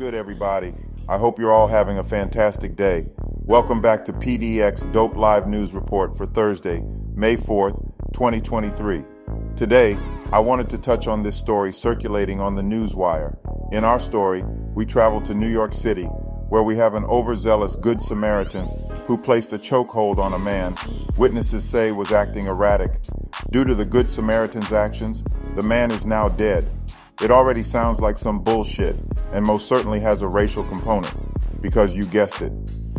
good, everybody? I hope you're all having a fantastic day. Welcome back to Pdxdope Live News Report for Thursday, May 4th, 2023. Today, I wanted to touch on this story circulating on the newswire. In our story, we travel to New York City, where we have an overzealous Good Samaritan who placed a chokehold on a man witnesses say was acting erratic. Due to the Good Samaritan's actions, the man is now dead. It already sounds like some bullshit, and most certainly has a racial component, because you guessed it.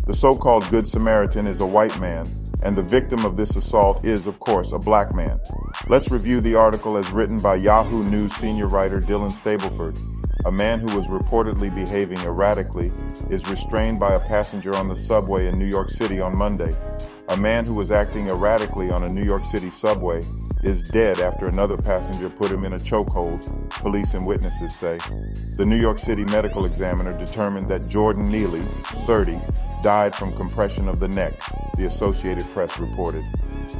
The so-called Good Samaritan is a white man, and the victim of this assault is, of course, a black man. Let's review the article as written by Yahoo News senior writer Dylan Stableford. A man who was reportedly behaving erratically is restrained by a passenger on the subway in New York City on Monday. A man who was acting erratically on a New York City subway is dead after another passenger put him in a chokehold, police and witnesses say. The New York City medical examiner determined that Jordan Neely, 30, died from compression of the neck, the Associated Press reported.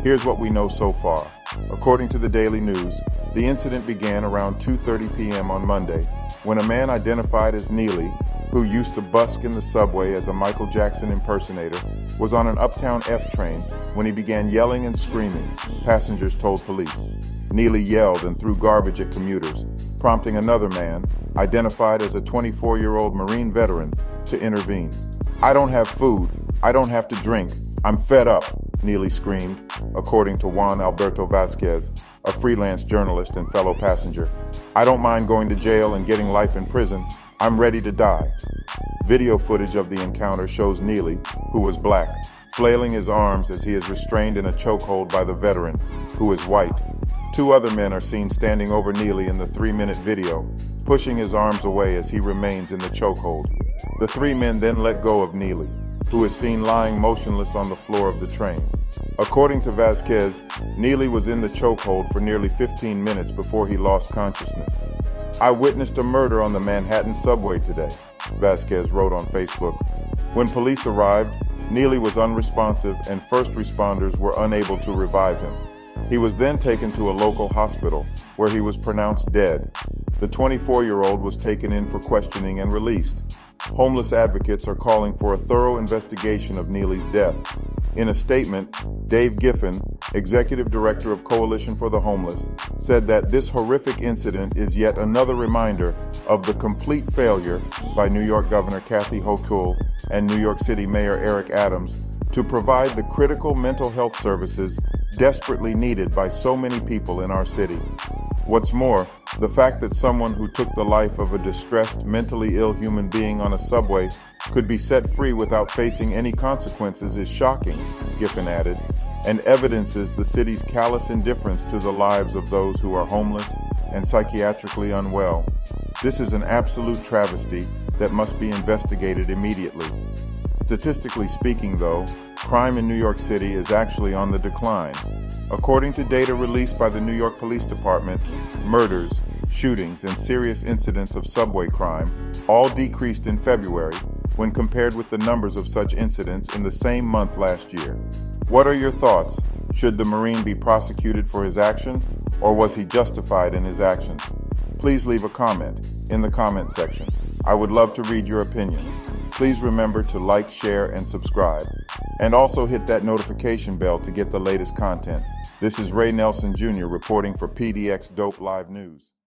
Here's what we know so far. According to the Daily News, the incident began around 2:30 p.m. on Monday, when a man identified as Neely, who used to busk in the subway as a Michael Jackson impersonator, was on an Uptown F train when he began yelling and screaming, passengers told police. Neely yelled and threw garbage at commuters, prompting another man, identified as a 24-year-old Marine veteran, to intervene. "I don't have food. I don't have to drink. I'm fed up," Neely screamed, according to Juan Alberto Vasquez, a freelance journalist and fellow passenger. "I don't mind going to jail and getting life in prison. I'm ready to die." Video footage of the encounter shows Neely, who was black, flailing his arms as he is restrained in a chokehold by the veteran, who is white. Two other men are seen standing over Neely in the 3-minute video, pushing his arms away as he remains in the chokehold. The 3 men then let go of Neely, who is seen lying motionless on the floor of the train. According to Vasquez, Neely was in the chokehold for nearly 15 minutes before he lost consciousness. "I witnessed a murder on the Manhattan subway today," Vasquez wrote on Facebook. When police arrived, Neely was unresponsive and first responders were unable to revive him. He was then taken to a local hospital, where he was pronounced dead. The 24-year-old was taken in for questioning and released. Homeless advocates are calling for a thorough investigation of Neely's death. In a statement, Dave Giffen, executive director of Coalition for the Homeless, said that this horrific incident is yet another reminder of the complete failure by New York Governor Kathy Hochul and New York City Mayor Eric Adams to provide the critical mental health services desperately needed by so many people in our city. What's more, the fact that someone who took the life of a distressed, mentally ill human being on a subway could be set free without facing any consequences is shocking, Giffen added, and evidences the city's callous indifference to the lives of those who are homeless and psychiatrically unwell. This is an absolute travesty that must be investigated immediately. Statistically speaking, though, crime in New York City is actually on the decline. According to data released by the New York Police Department, murders, shootings, and serious incidents of subway crime all decreased in February when compared with the numbers of such incidents in the same month last year. What are your thoughts? Should the Marine be prosecuted for his action, or was he justified in his actions? Please leave a comment in the comment section. I would love to read your opinions. Please remember to like, share, and subscribe. And also hit that notification bell to get the latest content. This is Ray Nelson Jr. reporting for Pdxdope Live News.